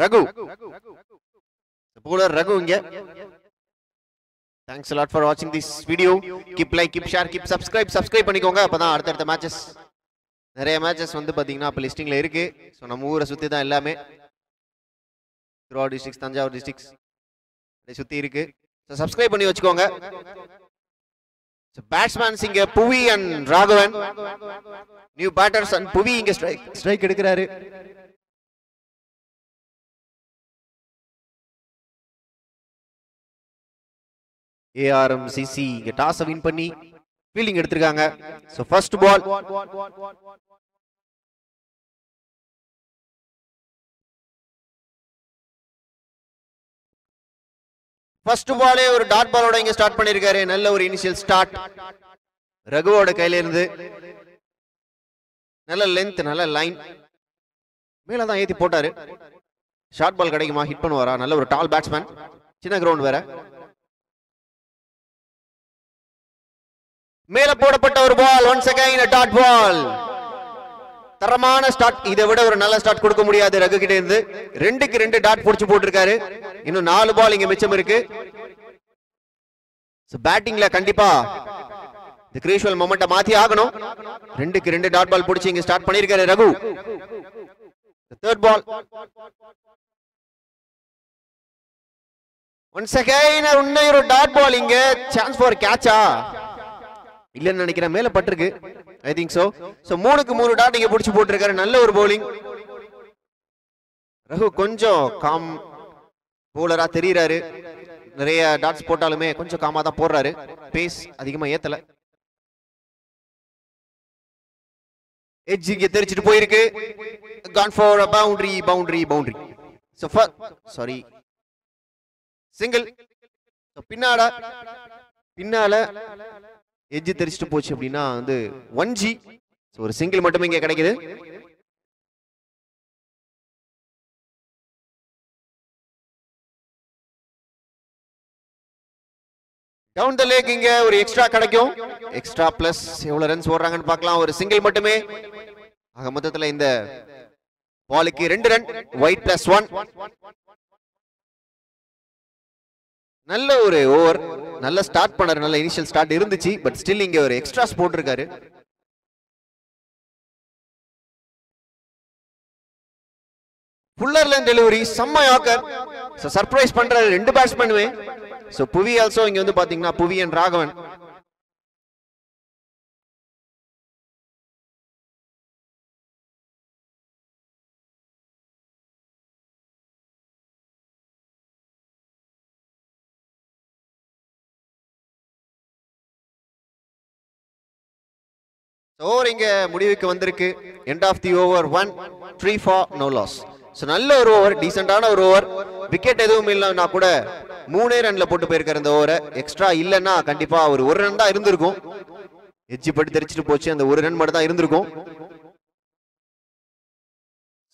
Raghu. The bowler Raghu inge. Thanks a lot for watching this video. Keep like, keep share, keep subscribe. Subscribe பண்ணிக்கோங்க அப்பதான் அடுத்த matches நிறைய matches வந்து பாத்தீங்கன்னா அப்ப லிஸ்டிங்ல இருக்கு. சோ நம்ம ஊரை சுத்தி தான் எல்லாமே. திருவாரூர் டிஸ்ட்ரிக்ட், தஞ்சாவூர் டிஸ்ட்ரிக்ட் சுத்தி இருக்கு. சோ சப்ஸ்கிரைப் பண்ணி வச்சுக்கோங்க. So batsmen இங்க புவி and Raghavan. New batters and புவி இங்க ஸ்ட்ரைக் எடுக்கறாரு. ARMCC இங்க டாஸ் வின் பண்ணி ஃபீல்டிங் எடுத்துட்டாங்க. சோ ஃபர்ஸ்ட் பால் ஃபர்ஸ்ட் பாலே ஒரு டாட் பாலோட இங்க ஸ்டார்ட் பண்ணிருக்காரு. நல்ல ஒரு இனிஷியல் ஸ்டார்ட் ரகுவோட கையில இருந்து. நல்ல லென்த், நல்ல லைன், மேல தான் ஏத்தி போட்டாரு. ஷார்ட் பால் கிடைக்குமா, ஹிட் பண்ணுவாரா? நல்ல ஒரு டால் பேட்ஸ்மேன், சின்ன கிரவுண்ட் வேற. மேல போடப்பட்ட ஒரு ball, once again a dot ball. தரமான ஸ்டார்ட். இதை விட ஒரு நல்ல ஸ்டார்ட் கொடுக்க முடியாது ரகு கிட்ட இருந்து. 2க்கு 2 டாட் புடிச்சு போட்டுருக்காரு. இன்னும் 4 பால் இங்க மிச்சம் இருக்கு. சோ பேட்டிங்ல கண்டிப்பா இந்த கிரூஷியல் மொமெண்ட மாத்தி ஆகணும். 2க்கு 2 டாட் பால் புடிச்சு இங்க ஸ்டார்ட் பண்ணிருக்காரு Raghu. Third ball once again இன்னொரு டாட் பால். இங்க சான்ஸ் ஃபார் கேட்சா இல்லன்னு நினைக்கிறேன், மேல பட்டிருக்கு. I think so. சோ 3க்கு 3 டாட் இங்க புடிச்சு போட்டுருக்காரு. நல்ல ஒரு bowling. ரகு கொஞ்சம் காம் bowler-ஆ தெரியுறாரு. நிறைய டாட்ஸ் போட்டாலுமே கொஞ்சம் காமா தான் போடுறாரு. பேஸ் அதிகமா ஏத்தல. எட்ஜ் இங்க தெரிச்சிட்டு போயிருக்கு. gone for a boundary. So sorry, single. So பின்னால எட்ஜ் தெரிச்சிட்டு போச்சு அப்படின்னா வந்து 1G. சோ ஒரு சிங்கிள் மட்டுமே இங்க கிடைக்குது. டவுன் த லேக் இங்க ஒரு எக்ஸ்ட்ரா கிடைக்கும். எக்ஸ்ட்ரா பிளஸ் எவ்வளவு ரன்ஸ் ஓடுறாங்கன்னு பார்க்கலாம். ஒரு சிங்கிள் மட்டுமே. ஆக மொத்தத்துல இந்த பாலுக்கு 2 ரன். White plus 1. நல்ல ஒரு ஓவர், நல்ல ஸ்டார்ட் பண்ணாரு. நல்ல இனிஷியல் ஸ்டார்ட் இருந்துச்சு. பட் ஸ்டில் இங்க ஒரு எக்ஸ்ட்ராஸ் போட்டிருக்காரு. ஃபுல்லர் லைன் டெலிவரி, செம்ம யாக்கர். சோ சர்ப்ரைஸ் பண்றாரு 2 பேட்ஸ்மேனுமே. சோ புவி ஆல்சோ இங்க வந்து பாத்தீங்கன்னா புவி and ராகவன். ஓவர் இங்க முடிவுக்கு வந்திருக்கு. End of the over 1, 3 for no loss. So நல்ல ஒரு ஓவர், டீசென்ட்டான ஒரு ஓவர். விக்கெட் எதுவும் இல்லைன்னா கூட 3 ரன்ல போட்டு போயிருக்காரு இந்த ஓவரை. எக்ஸ்ட்ரா இல்லைன்னா கண்டிப்பா ஒரு 1 ரன் தான் இருந்திருக்கும். எட்ஜ் பட்டு தெரிச்சிட்டு போச்சு. அந்த 1 ரன் மட்டும் தான் இருந்திருக்கும்.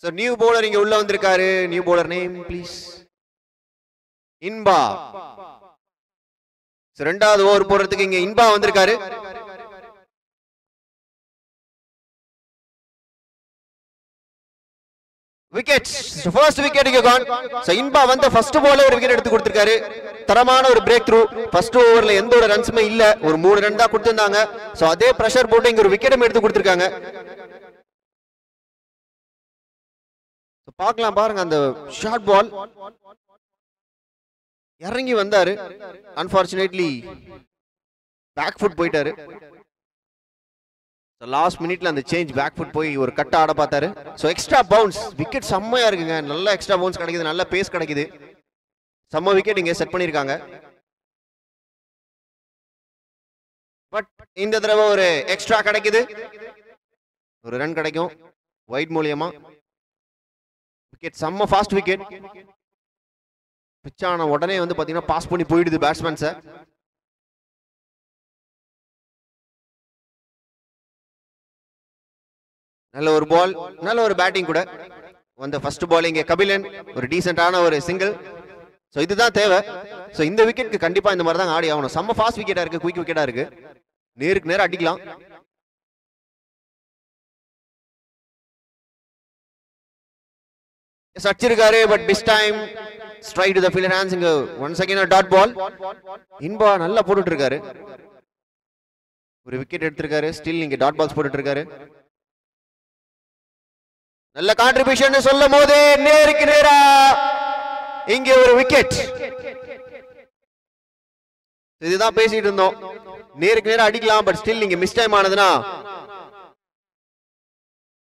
சோ நியூ bowler இங்க உள்ள வந்திருக்காரு. New bowler name please. Inba. So 2வது ஓவர் போடுறதுக்கு இங்க இன்பா வந்திருக்காரு. விக்கெட்ஸ். ஃபர்ஸ்ட் விக்கெட் இங்க gone. சோ இன்பா வந்து ஃபர்ஸ்ட் பால்ல ஒரு விக்கெட் எடுத்து கொடுத்திருக்காரு. தரமான ஒரு பிரேக் த்ரூ. ஃபர்ஸ்ட் ஓவர்ல எந்த ஒரு ரன்ஸுமே இல்ல. ஒரு 3 ரன் தான் கொடுத்திருந்தாங்க. சோ அதே பிரஷர் போட்டு இங்க ஒரு விக்கெட்டும் எடுத்து கொடுத்திருக்காங்க. சோ பார்க்கலாம் பாருங்க அந்த ஷார்ட் பால். இறங்கி வந்தாரு. அன்பார்ச்சுனேட்லி பேக் ஃபுட் போயிட்டாரு. லாஸ்ட் மினிட்ல அந்த சேஞ்ச் பேக் ஃபுட் போய் ஒரு கட்ட ஆட பார்த்தாரு. So extra bounce. விக்கெட் செம்மையா இருக்குங்க. நல்ல எக்ஸ்ட்ரா பவுன்ஸ் கிடைக்குது. நல்ல பேஸ் கிடைக்குது. செம்ம விக்கெட் இங்க செட் பண்ணிருக்காங்க. பட் இந்த தடவை ஒரு எக்ஸ்ட்ரா கிடைக்குது. ஒரு ரன் கிடைக்கும் வைட் மூலியமா. விக்கெட் செம்ம ஃபாஸ்ட் விக்கெட். பிச் ஆன உடனே வந்து பாத்தீங்கன்னா பாஸ் பண்ணி போயிடுது பேட்ஸ்மேன்ஸை. நல்ல ஒரு பால், நல்ல ஒரு பேட்டிங் கூட. வந்த ஃபர்ஸ்ட் பால் இங்க கபிலன் ஒரு டீசென்ட்டான ஒரு சிங்கிள். சோ இதுதான் தேவை. சோ இந்த விக்கெட்க்கு கண்டிப்பா இந்த மாதிரி தான் ஆடி ஆகணும். செம்ம ஃபாஸ்ட் விக்கெட்டா இருக்கு, குயிக் விக்கெட்டா இருக்கு. நேருக்கு நேரா அடிக்கலாம். அடிச்சிருக்காரு but miss time. Straight to the fielder hands. இங்க once again a dot ball. Inba நல்லா போட்டுட்டு இருக்காரு. ஒரு விக்கெட் எடுத்திருக்காரு. ஸ்டில் இங்க டாட் பால்ஸ் போட்டுட்டு இருக்காரு. நல்ல கான்ட்ரிபியூஷன் சொல்லும் போது நேருக்கு நேரா இங்க ஒரு விக்கெட். இதுதான் பேசிட்டு இருந்தோம். நேருக்கு நேரா அடிக்கலாம் பட் ஸ்டில் இங்க மிஸ் டைம் ஆனதுனா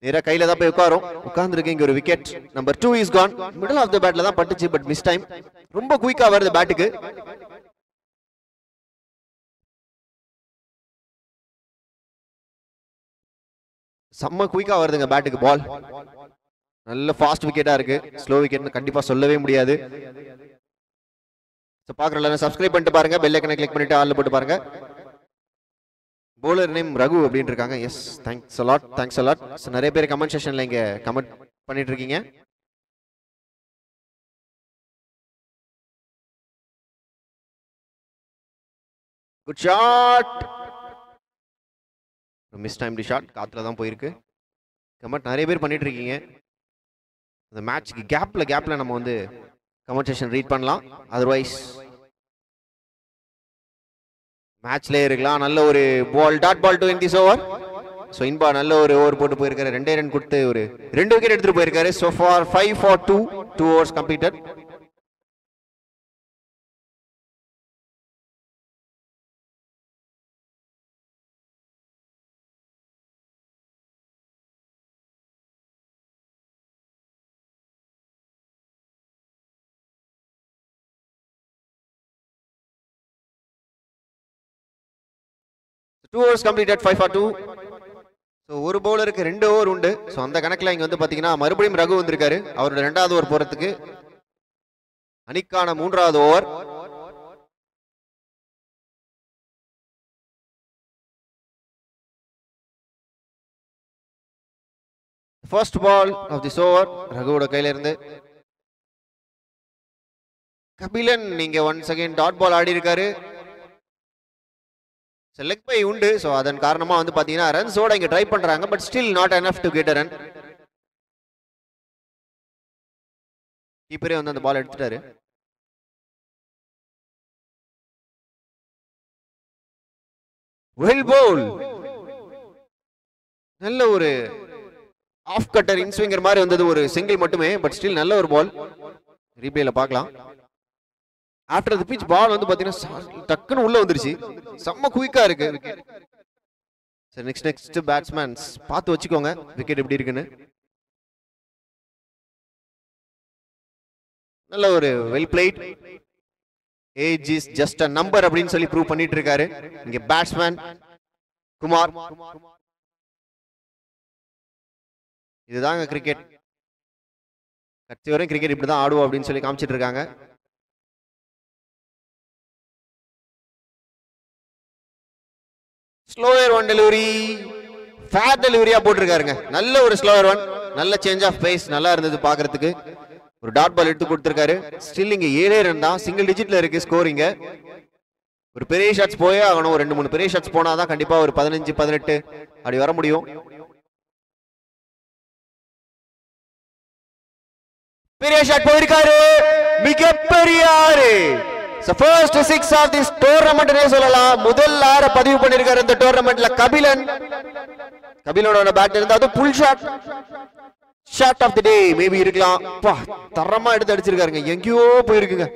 நேரா கையில தான் போய் உட்கார்ந்துருக்கு. இங்க ஒரு wicket. Number 2 is gone. Middle of the பேட்ல தான் பட்டுச்சு பட் மிஸ் டைம். ரொம்ப குயிக்கா வருது பேட்டுக்கு. செம்ம குயிக்கா வருதுங்க பேட்டுக்கு பால். நல்ல ஃபாஸ்ட் விக்கெட்டா இருக்கு. ஸ்லோ விக்கெட்னு கண்டிப்பா சொல்லவே முடியாது. பாக்குறவங்க சப்ஸ்கிரைப் பண்ணிட்டு பாருங்க. பெல் ஐகானை கிளிக் பண்ணிட்டு ஆல்ல போட்டு பாருங்க. bowler நேம் ரகு அப்படினு இருக்காங்க. Yes, thanks a lot, thanks a lot. நிறைய பேர் கமெண்ட் செக்ஷன்ல இங்க கமெண்ட் பண்ணிட்டு இருக்கீங்க. Good shot. Mistimed shot. காத்துல தான் போயிருக்கு. கமெண்ட் நிறைய பேர் பண்ணிட்டு இருக்கீங்க. இந்த மேட்ச்க்கு கேப்ல நம்ம வந்து கமெண்ட் செக்ஷன் ரீட் பண்ணலாம். அதர்வைஸ் மேட்ச்ல இருக்கலாம். நல்ல ஒரு ball, dot ball to end this over. So Inba நல்ல ஒரு ஓவர் போட்டு போயிருக்காரு. 2 ரன் கொடுத்து ஒரு 2 விக்கெட் எடுத்துட்டு போயிருக்காரு. so far 5 for 2, 2 overs completed. Two overs completed, 5 for 2. So ஒரு பவுலருக்கு 2 ஓவர் உண்டு. ஸோ அந்த கணக்கில் இங்கே வந்து பார்த்தீங்கன்னா மறுபடியும் ரகு வந்திருக்காரு. அவரோட 2வது ஓவர் போறதுக்கு அணிக்கான 3வது over. First ball of this over ரகுவோட கையில இருந்து. கபிலன் நீங்க ஒன்ஸ் அகைன் டாட் பால் ஆடி இருக்காரு. லெக் பை உண்டு. ஸோ அதன் காரணமா வந்து பாத்தீங்கன்னா ரன்ஸோட இங்க ட்ரை பண்றாங்க but still not enough to get a run. கீப்பரே வந்து அந்த பால் எடுத்துட்டாரு. வெல் பவுல். நல்ல ஒரு ஆஃப் கட்டர் இன்ஸ்விங்கர் மாதிரி வந்தது. ஒரு சிங்கிள் மட்டுமே பட் ஸ்டில் நல்ல ஒரு பால். ரீப்ளேல பார்க்கலாம். ஆஃப்டர் தி பிட்ச் பால் வந்து பாத்தீங்கன்னா டக்குன்னு உள்ள வந்துருச்சு. செம்ம குயிக்கா இருக்கு விக்கெட். சரி, நெக்ஸ்ட் பேட்ஸ்மேன்ஸ் பார்த்து வச்சுக்கோங்க விக்கெட் எப்படி இருக்குன்னு. நல்ல ஒரு well plate. Age is just a number அப்படின்னு சொல்லி ப்ரூவ் பண்ணிட்டு இருக்காரு இங்க பேட்ஸ்மேன் குமார். இதுதாங்க கிரிக்கெட். கட்சி வரையும் கிரிக்கெட் இப்படிதான் ஆடுவோம் அப்படின்னு சொல்லி காமிச்சிட்டு இருக்காங்க. ஸ்லோயர் ஒன் டெலிவரி, ஃபேட் டெலிவரியா போட்டிருக்காருங்க. நல்ல ஒரு ஸ்லோயர் ஒன். நல்ல சேஞ்ச் ஆஃப் பேஸ் நல்லா இருந்தது பாக்குறதுக்கு. ஒரு டாட் பால் எடுத்து கொடுத்திருக்காரு. ஸ்டில் இங்க 7 ரன் தான். சிங்கிள் டிஜிட்ல இருக்கு ஸ்கோரிங்க. ஒரு பெரிய ஷாட்ஸ் போயே ஆகணும். ஒரு 2-3 பெரிய ஷாட்ஸ் போனாதான் கண்டிப்பா ஒரு 15-18 அப்படி வர முடியும். பெரிய ஷாட் போயிருக்காரு. மிகப்பெரிய ஆறு. ஃபர்ஸ்ட் 6 ஆஃப் திஸ் டோர்னமெண்ட்னே சொல்லலாம். முதல் 6 பதிவு பண்ணிருக்காரு இந்த டோர்னமெண்ட்ல கபிலன். கபிலனோட பேட் இருந்தா அது pull shot of the day maybe இருக்கலாம். பா, தரமா எடுத்து அடிச்சிருக்காருங்க. எங்கேயோ போயிருக்குங்க.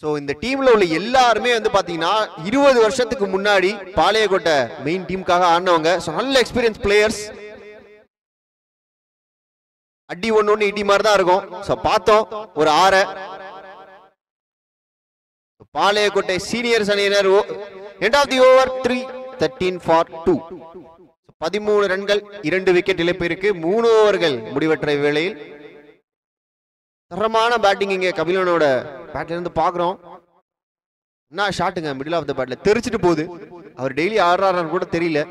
சோ இந்த டீம்ல உள்ள எல்லாருமே வந்து பாத்தீங்கன்னா 20 வருஷத்துக்கு முன்னாடி பாளையக்கோட்டை மெயின் டீமுக்காக ஆடினவங்க. சோ நல்ல எக்ஸ்பீரியன்ஸ் பிளேயர்ஸ். அடி ஒண்ணு இடி மாதிரி தான் இருக்கும். சோ பார்த்தோம் ஒரு 6 பாளையக்கோட்டை சீனியர்ஸ் அணியினர். End of the over 13 for 2. 13 ரன்கள், 2 விக்கெட் இழப்பு இருக்கு. 3 ஓவர்கள் முடிவற்ற வேளையில் தரமான பேட்டிங் இங்க கபிலனோட பேட்ல இருந்து பாக்குறோம். என்ன ஷாட்டுங்க மிடில் ஆஃப் த பேட்ல தெரிச்சிட்டு போகுது. அவர் டெய்லி ஆடுறாருன்னு கூட தெரியல.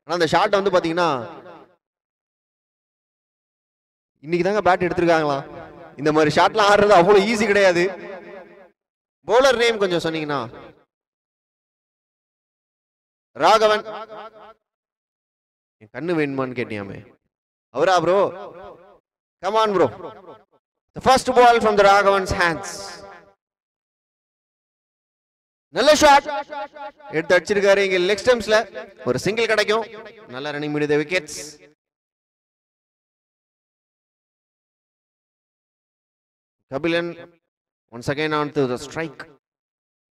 ஆனா அந்த ஷாட் வந்து பாத்தீங்கன்னா இன்னைக்கு தாங்க பேட் எடுத்திருக்காங்களா. இந்த மாதிரி ஷாட்லாம் ஆடுறது அவ்வளவு ஈஸி கிடையாது. பவுலர் நேம் கொஞ்சம் சொன்னீங்கன்னா. ராகவன். என் கண்ணு வேணுமான்னு கேட்டியாமே அவரா bro come on bro the first ball from the Raghavan's hands நல்ல ஷாட் எடுத்து அடிச்சிருக்காரு இங்க லெக் ஸ்டம்ப்ஸ்ல ஒரு சிங்கிள் கிடைக்கும் நல்ல ரன்னிங் மீட் the wickets Kabilan once again on to the strike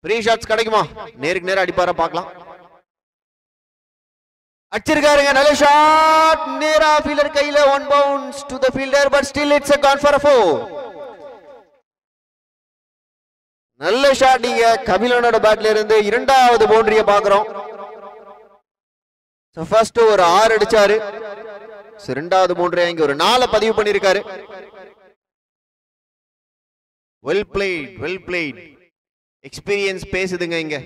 three shots கிடைக்குமா நேருக்கு நேரா அடிப்பாரா பார்க்கலாம் அடிச்சிருக்காருங்க நல்ல ஷாட் நேரா ஃபீல்டர் கையில one bounce to the fielder but still it's a gone for a 4 நல்ல ஷாட் இங்க கபிலனோட பேட்ல இருந்து இரண்டாவது பவுண்டரிய பாக்குறோம் சோ ஃபர்ஸ்ட் ஒரு 6 அடிச்சாரு சோ இரண்டாவது பவுண்டரியா இங்க ஒரு 4 பதிவு பண்ணிருக்காரு வெல் பிளேட் எக்ஸ்பீரியன்ஸ் பேசுதுங்க இங்க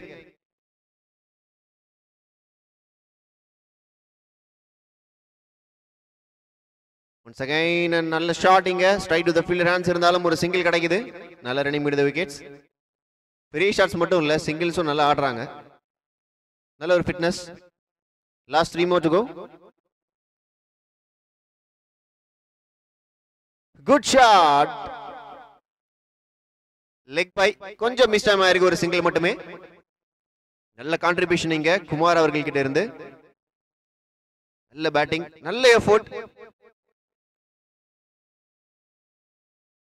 once again நல்ல ஷாட் இங்க straight to the fielder hands இருந்தாலும் ஒரு சிங்கிள் கிடைக்குது நல்ல ரன்னிங் மீட் தி விக்கெட்ஸ் பெரிய ஷாட்ஸ் மட்டும் இல்ல சிங்கிள்ஸும் நல்லா ஆடுறாங்க நல்ல ஒரு fitness last 3 more to go good shot leg bye கொஞ்சம் மிஸ் டைம் ஆயிருக்கு ஒரு சிங்கிள் மட்டுமே நல்ல கான்ட்ரிபியூஷன் இங்க குமார் அவர்கள் கிட்ட இருந்து நல்ல பேட்டிங் நல்ல எஃபோர்ட்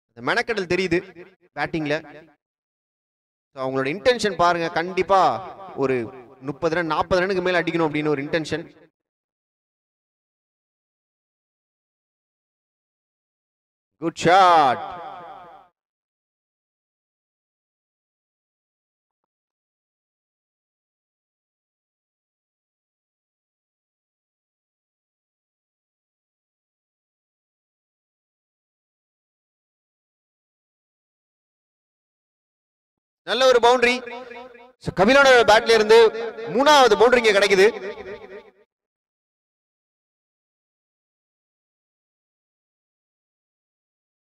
அந்த மெனக்கடல் தெரியுது பேட்டிங்ல அவங்களோட இன்டென்ஷன் பாருங்க கண்டிப்பா ஒரு 30 ரன் 40 ரனுக்கு மேல அடிக்கணும் அப்படின்னு ஒரு இன்டென்ஷன் குட் ஷாட் நல்ல ஒரு பவுண்டரி கபிலோட பேட்ல இருந்து மூணாவது பவுண்டரி இங்க கிடைக்குது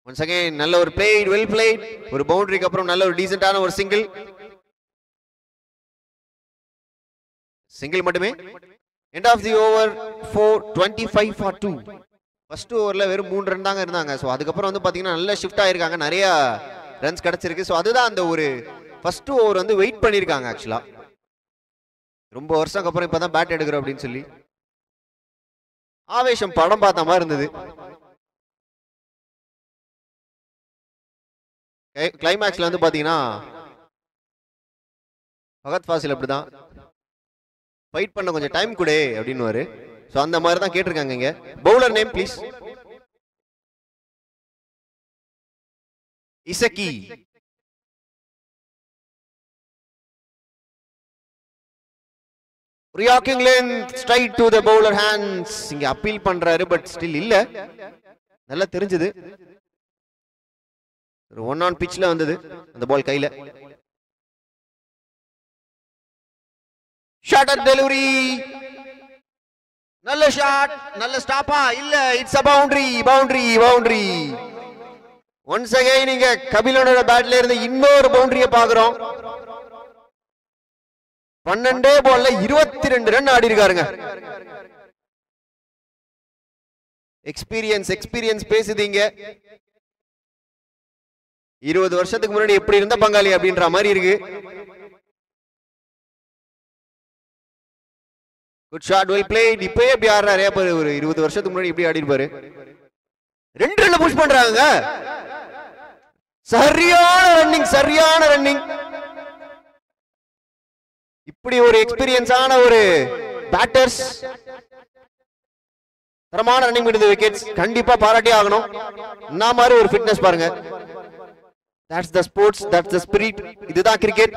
once again நல்ல ஒரு வெல் பிளேட் ஒரு பவுண்டரிக்கு அப்புறம் நல்ல ஒரு டீசென்ட்டான ஒரு சிங்கிள் மட்டுமே end of the over 25 for 2 first ஓவர்ல வெறும் 3 ரன் தாங்க இருந்தாங்க சோ அதுக்கு அப்புறம் வந்து பாத்தீங்கன்னா நல்ல ஷிஃப்ட் ஆயிருக்காங்க நிறைய ரன்ஸ் கிடைச்சிருக்கு சோ அதுதான் அந்த ஒரு ஃபர்ஸ்ட் ஓவர் வந்து வெயிட் பண்ணிருக்காங்க ஆக்சுவலா ரொம்ப வருஷத்துக்கு அப்புறம் இப்பதான் பேட் எடுக்கிறோம் அப்படின்னு சொல்லி ஆவேசம் படம் பார்த்த மாதிரி இருந்தது கிளைமேக்ஸ்ல வந்து பாத்தீங்கன்னா பகத் ஃபாசில் அப்படிதான் ஃபைட் பண்ண கொஞ்சம் டைம் கொடு அப்படின்னு சோ அந்த மாதிரி தான் கேட்டிருக்காங்க இங்க bowler name please Isakki Reacting length straight to the bowler hands இங்க அப்பீல் பண்றாரு பட் ஸ்டில் இல்ல நல்லா தெரிஞ்சது ஒரு ஒன் ஆன் பிட்ச்ல வந்தது அந்த பால் கையில ஷாட் அட் டெலிவரி நல்ல ஷாட் நல்ல ஸ்டாப்பா இல்ல it's a boundary once again இங்க கபிலனோட பேட்ல இருந்து இன்னொரு பவுண்டரியை பாக்குறோம் 12 பால்ல 22 ரன் ஆடி இருக்காருங்க எக்ஸ்பீரியன்ஸ் பேசுதீங்க 20 வருஷத்துக்கு முன்னாடி எப்படி இருந்த பங்காளி அப்படின்ற மாதிரி இருக்கு குட் ஷாட் வெல் பிளேட் இப்பவே எப்படி ஆடுறாரு ஒரு 20 வருஷத்துக்கு முன்னாடி எப்படி ஆடி இருப்பாரு 2 ரன் புஷ் பண்றாங்க சரியான ரன்னிங் இப்படி ஒரு எக்ஸ்பீரியன்ஸான ஒரு பேட்டர்ஸ் தரமான ரன்னிங் விடுது விக்கெட்ஸ் கண்டிப்பா பாராட்டி ஆகணும் என்ன மாதிரி ஒரு ஃபிட்னஸ் பாருங்க that's the sports that's the spirit இதுதான் cricket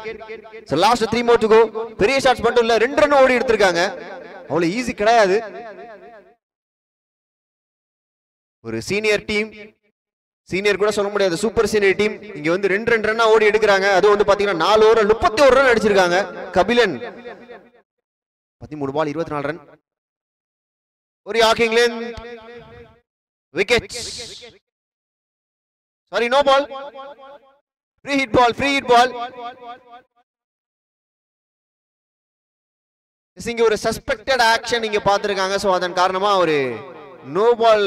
so last 3 more to go பெரிய ஷாட்ஸ் மட்டும் இல்ல 2 ரன் ஓடி எடுத்துருக்காங்க அவ்வளவு ஈஸி கிடையாது ஒரு சீனியர் கூட சொல்ல முடியாது சூப்பர் சீனியர் டீம் இங்க வந்து 2 ரன்னா ஓடி எடுக்கிறாங்க அது வந்து பாத்தீங்கன்னா 4 ஓவர் 31 ரன் அடிச்சிருக்காங்க கபிலன் 13 பால் 24 ரன் ஒரு yorking length wicket sorry no ball free hit ball இங்க ஒரு சஸ்பெக்டட் ஆக்ஷன் இங்க பார்த்திருக்காங்க. சோ அதன் காரணமா ஒரு நோ பால்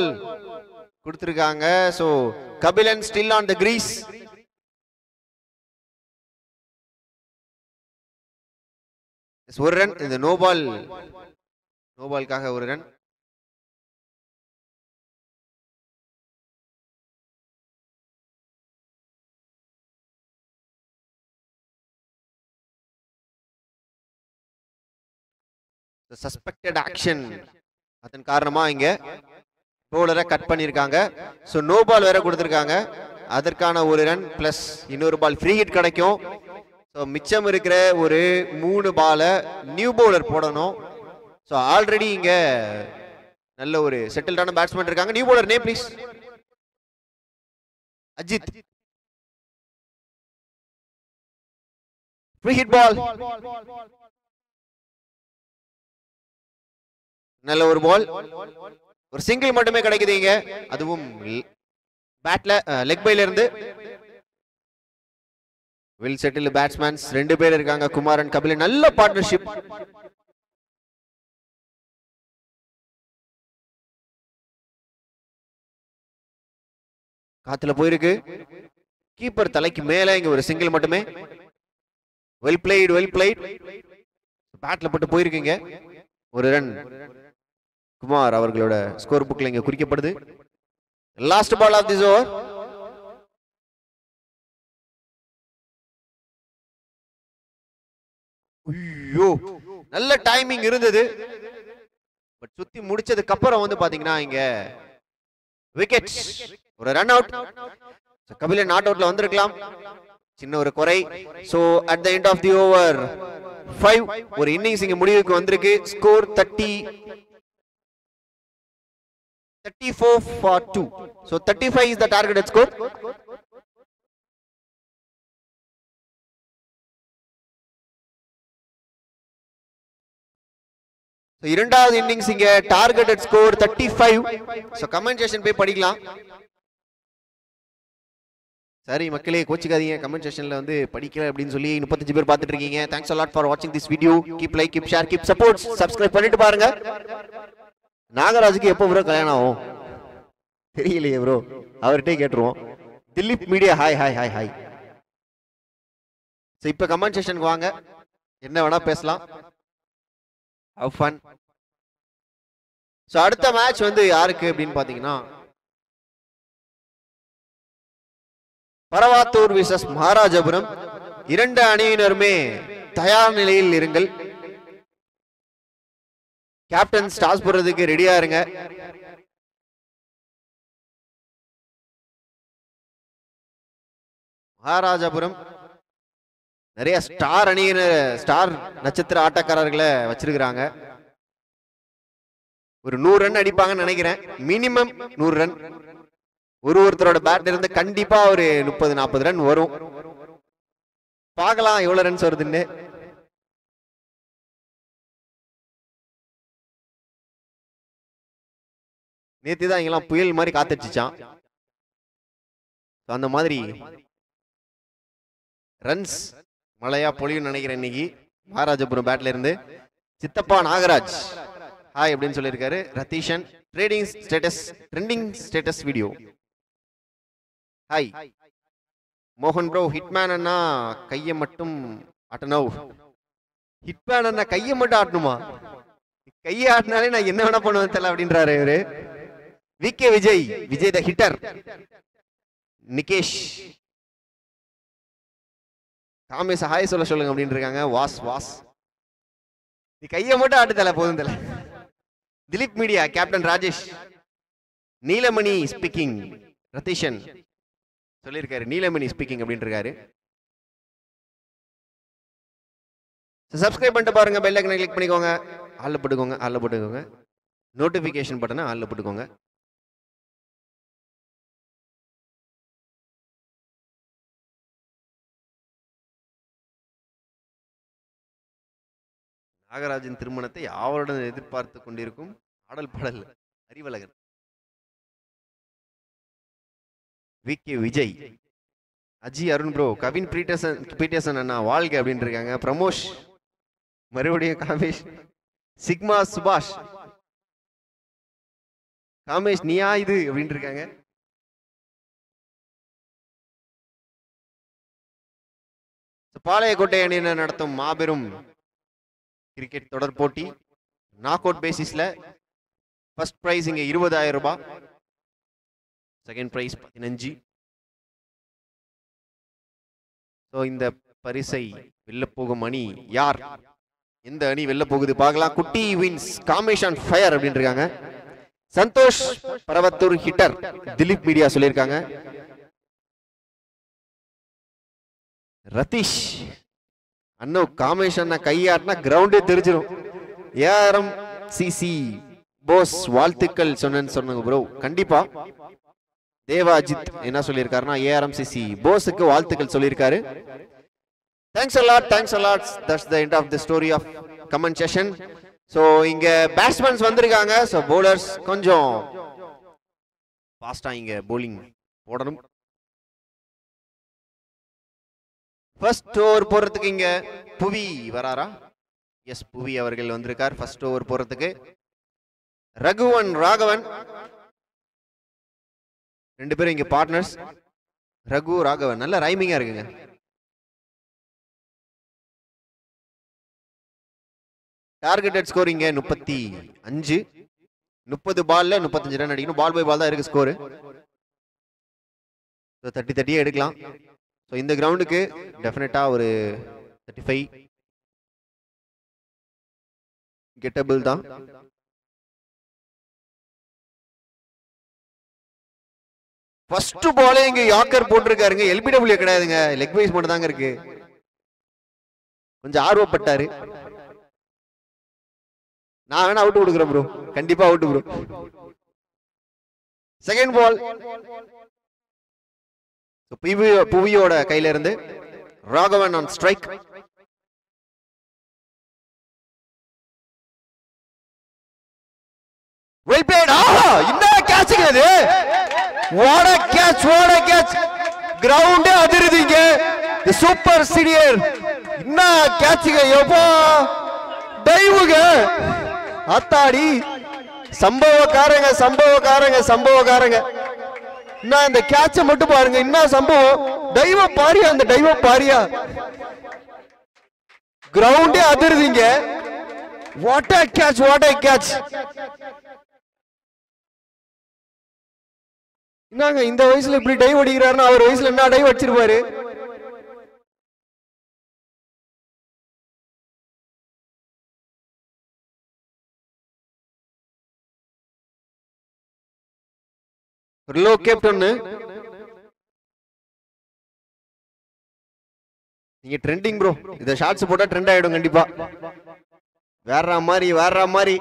கொடுத்திருக்காங்க. So Kabilan still on the crease. ஒரு ரன். இந்த நோ பால்காக ஒரு ரன். சஸ்பெக்டட் ஆக்ஷன் அதன் காரணமா இங்க பவுலரை கட் பண்ணிருக்காங்க. சோ நோ பால் வேற கொடுத்திருக்காங்க. அதற்கான ஒரு ரன் பிளஸ் இன்னொரு பால் ஃப்ரீ ஹிட் கிடைக்கும். சோ மிச்சம் இருக்கிற ஒரு 3 பால நியூ பவுலர் போடணும். சோ ஆல்ரெடி இங்க நல்ல ஒரு செட்டில்டான பேட்ஸ்மேன் இருக்காங்க. New bowler name please. Ajith. Free hit ball. நல்ல ஒரு பால். ஒரு சிங்கிள் மட்டுமே கிடைக்குதுங்க. அதுவும் பேட்ல லெக் பைல இருந்து. வெல் செட்டில் பேட்ஸ்மேன்ஸ் 2 பேர் இருக்காங்க. குமார் அண்ட் கபிலன். நல்ல பார்ட்னர்ஷிப். காத்துல போயிருக்கு. கீப்பர் தலைக்கு மேல இங்க ஒரு சிங்கிள் மட்டுமே. Well plate. பேட்ல போட்டு போயிருக்கீங்க. ஒரு ரன் குமார் அவர்களோட ஸ்கோர் புக்ல இங்க குறிக்கப்படுது. Last ball of this over. ஐயோ நல்ல டைமிங் இருந்தது. பட் சுத்தி முடிச்சதுக்கு அப்புறம் வந்து பாத்தீங்கன்னா இங்க விக்கெட். ஒரு ரன் அவுட். கபிலன் நாட் அவுட்ல வந்திருக்கலாம். சின்ன ஒரு குறை. So at the end of the over 5 ஒரு இன்னிங்ஸ் இங்க முடிவுக்கு வந்திருக்கு. Score 34 for 2. So 35 is the targeted score. So இரண்டாவது இன்னிங்ஸ் இங்க targeted score 35. So comment section போய் படிக்கலாம். சரி மக்களே கோச்சிக்காதீங்க. கமெண்ட் செக்ஷன்ல வந்து படிக்கல அப்படின்னு சொல்லி 35 பேர் பார்த்துட்டு இருக்கீங்க. Thanks a lot for watching this video. Keep like, keep share, keep support. Subscribe பண்ணிட்டு பாருங்க. நாகராஜுக்கு எப்போ ப்ரோ கல்யாணம் ஆகும் தெரியலையே ப்ரோ. அவர்கிட்டே கேட்டுருவோம். Dileep media hi. சோ இப்போ கமெண்ட் செக்ஷனுக்கு வாங்க. என்ன வேணா பேசலாம். Have fun. சோ அடுத்த மேட்ச் வந்து யாருக்கு அப்படின்னு பாத்தீங்கன்னா பரவாத்தூர் விசஸ் மகாராஜபுரம். 2 அணியினருமே தயார் நிலையில் இருங்கள். கேப்டன் டாஸ் போடுறதுக்கு ரெடியா இருங்க. மகாராஜபுரம் நிறைய ஸ்டார் நட்சத்திர ஆட்டக்காரர்களை வச்சிருக்கிறாங்க. ஒரு 100 ரன் அடிப்பாங்கன்னு நினைக்கிறேன். Minimum 100 run. ஒருத்தரோட பேட்ல இருந்து கண்டிப்பா ஒரு 30-40 ரன் வரும். பார்க்கலாம் எவ்வளவு ரன்ஸ் வருதுன்னு. நேத்து தான் இங்கெல்லாம் புயல் மாதிரி காத்துச்சுச்சான். அந்த மாதிரி ரன்ஸ் மழையா பொழியும் நினைக்கிறேன் இன்னைக்கு. மகாராஜபுரம் பேட்ல இருந்து சித்தப்பா நாகராஜ் ஹாய் அப்படின்னு சொல்லியிருக்காரு. ரதீஷன் ட்ரெண்டிங் ஸ்டேட்டஸ் வீடியோ ஹாய். மோகன் ப்ரோ ஹிட்மேன் அண்ணா கையை மட்டும் ஆட்டணும். ஹிட்மேன் அண்ணா கையை மட்டும் ஆட்டணுமா? கையை ஆட்டினாலே நான் என்ன வேணா பண்ணுவேன் தெரியல அப்படின்றாரு இவரு. விகே விஜய் த ஹிட்டர். நிகேஷ் காமேஷ் ஹாய் சொல்லுங்க அப்படின்னு இருக்காங்க. வாஸ் நீ கையை மட்டும் ஆட்டு தல போதும் தல. Dilip media captain Rajesh. Neelamani speaking. Ratheeshan சொல்லியிருக்காரு நீலமணி ஸ்பீக்கிங் அப்படின்னு இருக்காரு. சப்ஸ்கிரைப் பண்ணிட்டு பாருங்க. பெல் ஐக்கனை கிளிக் பண்ணிக்கோங்க. ஆல்ல போட்டுக்கோங்க. நோட்டிபிகேஷன் பட்டனை ஆல்ல போட்டுக்கோங்க. நாகராஜின் திருமணத்தை ஆவலுடன் எதிர்பார்த்து கொண்டிருக்கும் ஆடல் பாடல் அறிவழகன். விகே விஜய். அஜி அருண் ப்ரோ. கவின் பீட்டர்சன் அண்ணா வாழ்க அப்படின்னு இருக்காங்க. பிரமோஷ் மறுபடியும் காமேஷ் சிக்மா சுபாஷ் காமேஷ் நீயா இது அப்படின்னு இருக்காங்க. பாளையக்கோட்டை அணியினர் நடத்தும் மாபெரும் கிரிக்கெட் தொடர் போட்டி. நாக் அவுட் பேசிஸ்ல ஃபர்ஸ்ட் பிரைஸ் இங்க 20,000 ரூபாய், செகண்ட் பிரைஸ் 15. இந்த பரிசை வெல்ல போகும் அணி யார், எந்த அணி வெல்ல போகுது பார்க்கலாம். குட்டி வின்ஸ் காமேஷ் ஆன் ஃபயர் அப்படின்னு இருக்காங்க. சந்தோஷ் பரவத்தூர் ஹிட்டர் திலீப் மீடியா சொல்லியிருக்காங்க. ரதீஷ் அண்ணோ காமேஷ் அண்ணா கையாட்டினா கிரவுண்டே தெரிஞ்சிடும். ஏஆர்எம் சிசி போஸ் வாழ்த்துக்கள் சொன்னேன்னு ப்ரோ. கண்டிப்பா தேவாஜித் என்ன சொல்லியிருக்காருன்னா ஏஆர்எம் சிசி போஸுக்கு வாழ்த்துக்கள் சொல்லியிருக்காரு. Thanks a lot, thanks a lot. That's the end of the story of comment session. So இங்க பேட்ஸ்மேன்ஸ் வந்திருக்காங்க. ஸோ பவுலர்ஸ் கொஞ்சம் ஃபாஸ்டா இங்க bowling போடணும். ஃபர்ஸ்ட் ஓவர் போறதுக்கு இங்க புவி வராரா? எஸ், புவி அவர்கள் வந்திருக்கார் ஃபர்ஸ்ட் ஓவர் போறதுக்கு. ரகுவன் ராகவன் ரெண்டு பேரும் இங்க பார்ட்னர்ஸ். ரகு ராகவன் நல்ல ரைமிங்கா இருக்குங்க. டார்கெட்டட் ஸ்கோர் இங்க 35. 30 பால்ல 35 ரன் அடிக்கணும். பால் பை பால் தான் இருக்கு ஸ்கோர். தட்டியே எடுக்கலாம். ஸோ இந்த கிரவுண்டுக்கு டெஃபினட்டா ஒரு 35 கெட்டபிள் தான். ஃபர்ஸ்ட் பாலே இங்க யாக்கர் போட்டிருக்காருங்க. எல்பிடபிள்யூ கிடையாதுங்க, லெக் வைஸ் மட்டும் தாங்க இருக்கு. கொஞ்சம் ஆர்வப்பட்டாரு. நான் வேணா அவுட் கொடுக்குறேன் ப்ரோ, கண்டிப்பா அவுட் ப்ரோ. செகண்ட் பால் புவியோட கையில இருந்து Raghavan on strike. Well played. ஆஹா, என்ன கேட்ச்ங்க இது! What a catch, what a catch! கிரவுண்டே அதிருதுங்க. தி சூப்பர் சீனியர் என்ன கேட்ச்ங்க! எப்பா டைவுங்க, அத்தாடி! சம்பவக்காரங்க சம்பவக்காரங்க சம்பவக்காரங்க. நான் இந்த கேட்ச மட்டும் பாருங்க, என்ன சம்பவம்! டைவ பாரியா, அந்த டைவ பாரியா! கிரவுண்டே அதிருதுங்க. What a catch, what a catch! என்னங்க இந்த வயசுல இப்படி டைவ் அடிக்கிறாருன்னா அவர் வயசுல என்ன டைவ் அடிச்சிருப்பாரு? லோ கேப்டன் நீங்க ட்ரெண்டிங் ப்ரோ. இத ஷார்ட்ஸ் போட்டா ட்ரெண்ட் ஆயிடும் கண்டிப்பா. வேற மாதிரி வேற மாதிரி.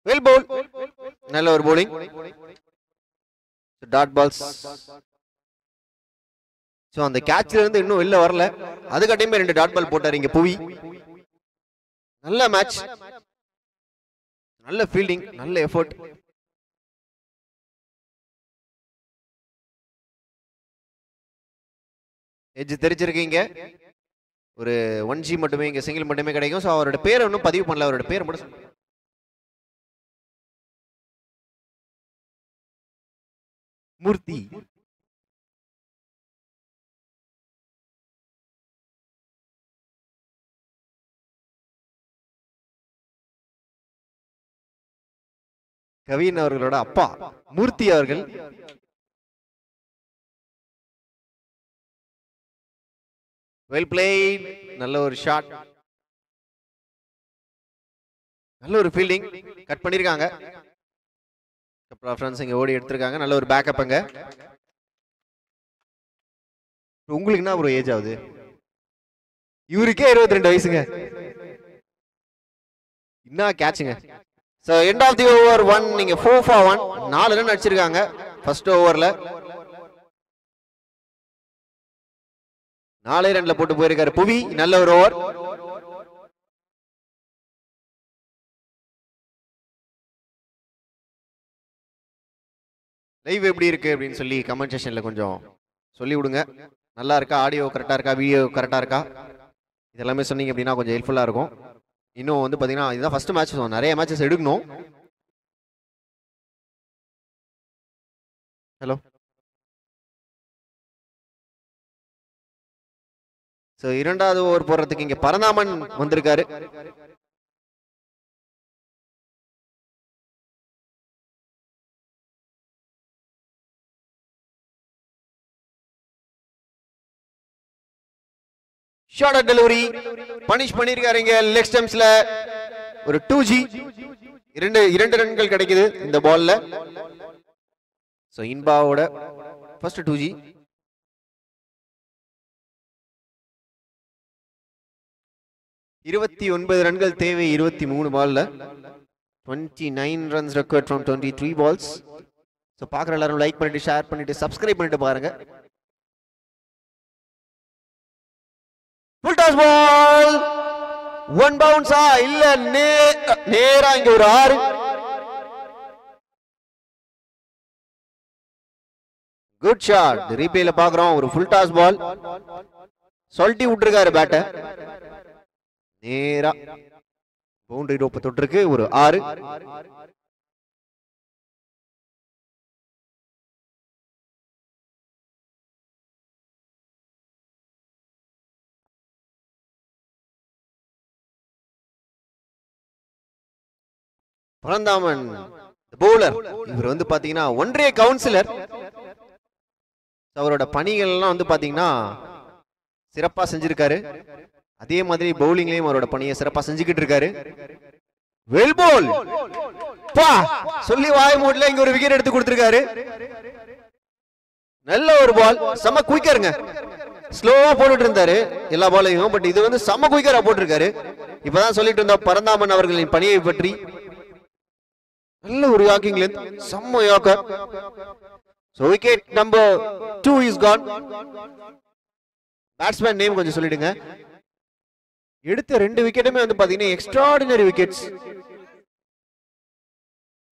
வெல் பவுல், நல்ல ஒரு bowling. Dot balls. சோ அந்த கேட்ச்ல இருந்து இன்னும் வெளில வரல. அதுக்கட்டையுமே 2 டாட் பால் போட்டாரு இங்க புவி. நல்ல மேட்ச், நல்ல ஃபீல்டிங், நல்ல எஃபோர்ட். எட்ஜ் தெரிஞ்சிருக்கீங்க. ஒரு 1G மட்டுமே இங்க சிங்கிள் மட்டுமே கிடைக்கும். சோ அவரோட பேரை இன்னும் பதிவு பண்ணல. அவரோட பேரை மட்டும் மூர்த்தி. கவின் அவர்களோட அப்பா மூர்த்தி அவர்கள். வெல் பிளேட், நல்ல ஒரு ஷாட், நல்ல ஒரு ஃபீல்டிங். கட் பண்ணிருக்காங்க. கப்ரா ஃப்ரெண்ட்ஸ் இங்க ஓடி எடுத்திருக்காங்க. நல்ல ஒரு பேக்கப் அங்க. உங்களுக்கு என்ன ப்ரோ ஏஜ் ஆகுது? இவருக்கே 22 வயசுங்க. என்ன கேட்சுங்க. So end of the over 1. நீங்க 4 for 1 4 ரன் அடிச்சிருக்காங்க ஃபர்ஸ்ட் ஓவர்ல. 4 ரன்ல போட்டு போயிருக்காரு புவி. நல்ல ஒரு ஓவர். லைவ் எப்படி இருக்கு அப்படின்னு சொல்லி கமெண்ட் செக்ஷன்ல கொஞ்சம் சொல்லி விடுங்க. நல்லா இருக்கா, ஆடியோ கரெக்டா இருக்கா, வீடியோ கரெக்டா இருக்கா, இதெல்லாமே சொன்னீங்க அப்படின்னா கொஞ்சம் ஹெல்ப்ஃபுல்லா இருக்கும். இன்னும் வந்து பாத்தீங்கன்னா இதுதான் ஃபர்ஸ்ட் மேட்ச், நிறைய மேட்சஸ் எடுக்கணும். ஹலோ. சோ இரண்டாவது ஓவர் போடுறதுக்கு இங்க பரந்தாமன் வந்திருக்காரு. ஷார்ட் டெலிவரி பனிஷ் பண்ணிருக்காருங்க. லெக் ஸ்டம்ப்ஸ்ல ஒரு 2G, இரண்டு ரன்கள் கிடைக்குது இந்த பால்ல. சோ இன்பாவோட ஃபர்ஸ்ட் 2G. இருபத்தி 9 ரன்கள் தேவை 23 பால்ல. 29 runs required from 23 balls. So பாக்குற எல்லாரும் லைக் பண்ணிட்டு ஷேர் பண்ணிட்டு சப்ஸ்கிரைப் பண்ணிட்டு பாருங்க. ஃபுல் டாஸ் பால், ஒன் பவுன்ஸா இல்ல நேரா இங்க ஒரு 6. Good shot. ரீப்ளேல பாக்குறோம், ஒரு ஃபுல் டாஸ் பால் சொல்லிட்டு விட்டுருக்காரு பேட்ட. நேரா பவுண்டரி ரோப்ப தொட்டிருக்கு, ஒரு 6. பரந்தாமன் பவுலர், இவர் வந்து பாத்தீங்கன்னா ஒன்றிய கவுன்சிலர். அவரோட பணிகள் எல்லாம் வந்து பாத்தீங்கன்னா சிறப்பா செஞ்சிருக்காரு. அதே மாதிரி பவுலிங்லயும் அவரோட பணியை சிறப்பா செஞ்சுக்கிட்டு இருக்காரு. வெல் பால் பா சொல்லி வாய் மூடல, இங்க ஒரு விக்கெட் எடுத்து கொடுத்திருக்காரு. நல்ல ஒரு பால், செம குயிக்கருங்க. ஸ்லோவா போட்டுட்டு இருந்தாரு எல்லா பாலையும், பட் இது வந்து செம குயிக்கரா போட்டிருக்காரு. இப்பதான் சொல்லிட்டு இருந்தோம் பரந்தாமன் அவர்களின் பணியை பற்றி. நல்ல ஒரு யாக்கிங் லென்த், செம்ம yorker. So wicket number 2 is gone. Batsman name கொஞ்சம் சொல்லிடுங்க. எடுத்த 2 விக்கெட்டுமே வந்து பாத்தீங்கன்னா எக்ஸ்ட்ராடினரி விக்கெட்ஸ்.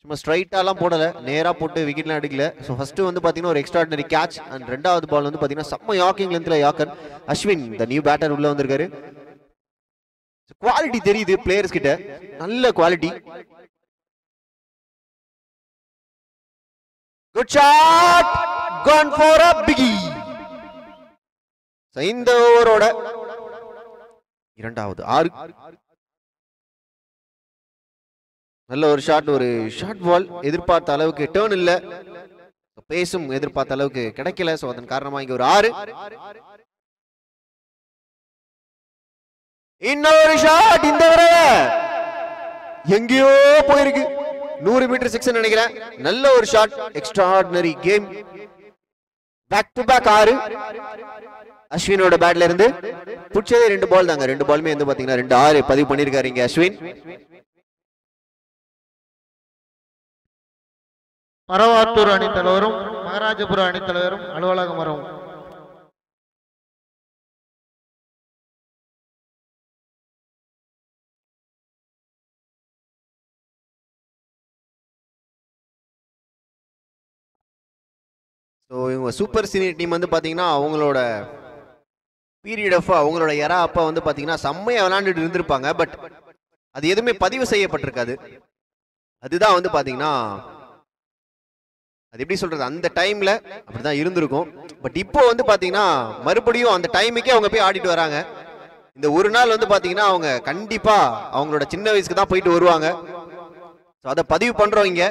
சும்மா ஸ்ட்ரைட்டாலாம் போடல, நேரா போட்டு விக்கெட்லாம் எடுக்கல. சோ ஃபர்ஸ்ட் வந்து பாத்தீங்கன்னா ஒரு எக்ஸ்ட்ராடினரி கேட்ச், அண்ட் ரெண்டாவது பால் வந்து பாத்தீங்கன்னா செம்ம யாக்கிங் லென்த்ல yorker. Ashwin the new batter உள்ள வந்திருக்காரு. குவாலிட்டி தெரியுது பிளேயர்ஸ் கிட்ட, நல்ல quality. Good shot, gone for a biggie. இந்த ஓவரோட இரண்டாவது 6. நல்ல ஒரு ஷாட், ஒரு ஷார்ட் பால். எதிர்பார்த்த அளவுக்கு டர்ன் இல்ல, பேசும் எதிர்பார்த்த அளவுக்கு கிடைக்கல. சோ அதன் காரணமா இங்க ஒரு 6. இன்னொரு ஷாட், இந்த தடவை எங்கேயோ போயிருக்கு. 100 மீட்டர் 6 நினைக்கிறேன். நல்ல ஒரு shot, extraordinary game. Back to back 6 அஸ்வினோட பேட்ல இருந்து. புடிச்சதே 2 பால் தாங்க, 2 பாலுமே வந்து பாத்தீங்கன்னா 2-6 பதிவு பண்ணிருக்காரு இங்க அஸ்வின். மரவாத்தூர் அணி தலைவரும் மகாராஜபுரம் அணி தலைவரும் அலுவலகம் வரவும். ஸோ இவங்க சூப்பர் சீனியர் டீம் வந்து பார்த்தீங்கன்னா அவங்களோட பீரியட் ஆஃப் அவங்களோட எரா அப்போ வந்து பார்த்தீங்கன்னா செம்மையாக விளையாண்டுட்டு இருந்திருப்பாங்க. பட் அது எதுவுமே பதிவு செய்யப்பட்டிருக்காது. அதுதான் வந்து பார்த்தீங்கன்னா அது எப்படி சொல்றது, அந்த டைம்ல அப்படிதான் இருந்திருக்கும். பட் இப்போ வந்து பார்த்தீங்கன்னா மறுபடியும் அந்த டைமுக்கே அவங்க போய் ஆடிட்டு வராங்க. இந்த ஒரு நாள் வந்து பார்த்தீங்கன்னா அவங்க கண்டிப்பா அவங்களோட சின்ன வயசுக்கு தான் போயிட்டு வருவாங்க. ஸோ அதை பதிவு பண்றோம் இங்க.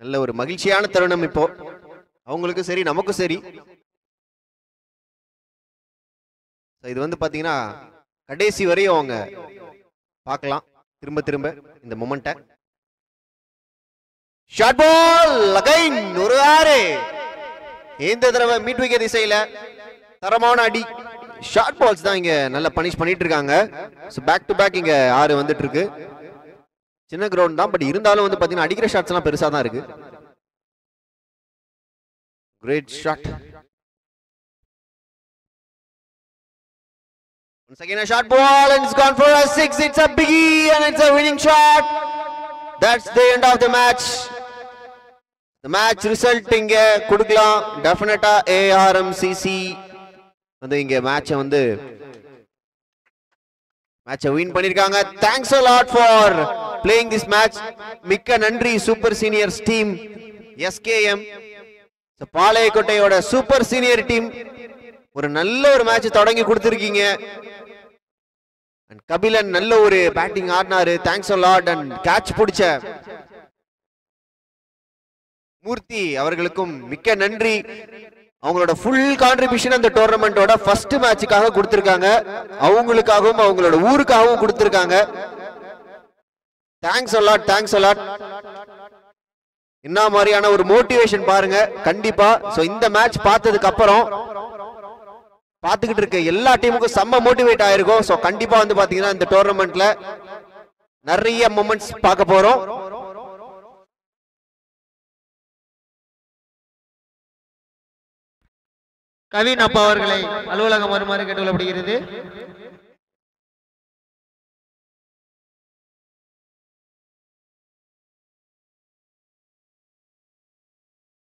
நல்ல ஒரு மகிழ்ச்சியான தருணம் இப்போ அவங்களுக்கும் சரி நமக்கும் சரி. இது வந்து பாத்தீங்கன்னா கடைசி வரையும் அவங்க பார்க்கலாம் திரும்ப திரும்ப இந்த மொமெண்ட. ஷார்ட் பால் அகைன் ஒரு 6. இந்த தடவை மீட் விக்கெட் திசையில தரமான அடி. ஷார்ட் பால்ஸ் தான் இங்க நல்லா பனிஷ் பண்ணிட்டு இருக்காங்க. பேக் டு பேக் இங்க 6 வந்துட்டு இருக்கு. சின்ன கிரவுண்ட் தான், பட் இருந்தாலும் வந்து பாத்தீங்கன்னா அடிக்கிற ஷாட்ஸ் எல்லாம் பெருசா தான் இருக்கு. Great shot. Once again a shot ball and it's gone for a 6. It's a biggie and it's a winning shot. That's the end of the match. Match result இங்க கொடுக்கலாம். டெஃபினட்டா ஏஆர்எம்சிசி வந்து இங்க மேட்சை win பண்ணிருக்காங்க. Thanks a lot for playing this match. மிக்க நன்றி super seniors team SKM பாளையக்கோட்டையோட super senior team. ஒரு நல்ல ஒரு மேட்ச் தொடங்கி கொடுத்திருக்கீங்க. கபிலன் நல்ல ஒரு பேட்டிங் ஆடினாரு. Thanks a lot. And catch பிடிச்ச மூர்த்தி அவர்களுக்கும் மிக்க நன்றி. அவங்களோட ஃபுல் கான்ட்ரிபியூஷன் அந்த டோர்னமெண்டோட ஃபர்ஸ்ட் மேட்சுக்காக கொடுத்திருக்காங்க. அவங்களுக்காகவும் அவங்களோட ஊருக்காகவும் கொடுத்திருக்காங்க. Thanks a lot. Thanks a lot. என்ன மாதிரியான ஒரு மோட்டிவேஷன் பாருங்க. கண்டிப்பா சோ இந்த மேட்ச் பார்த்ததுக்கு அப்புறம் பாத்துக்கிட்டு இருக்க எல்லா டீமுக்கும் செம்ம மோட்டிவேட் ஆயிருக்கும். சோ கண்டிப்பா பாத்தீங்கன்னா இந்த டோர்னமெண்ட்ல நிறைய மொமெண்ட்ஸ் பார்க்க போறோம். கவின் அப்பா அவர்களை அலுவலகம் வருமாறு கேட்டுக்கொள்ளப்படுகிறது.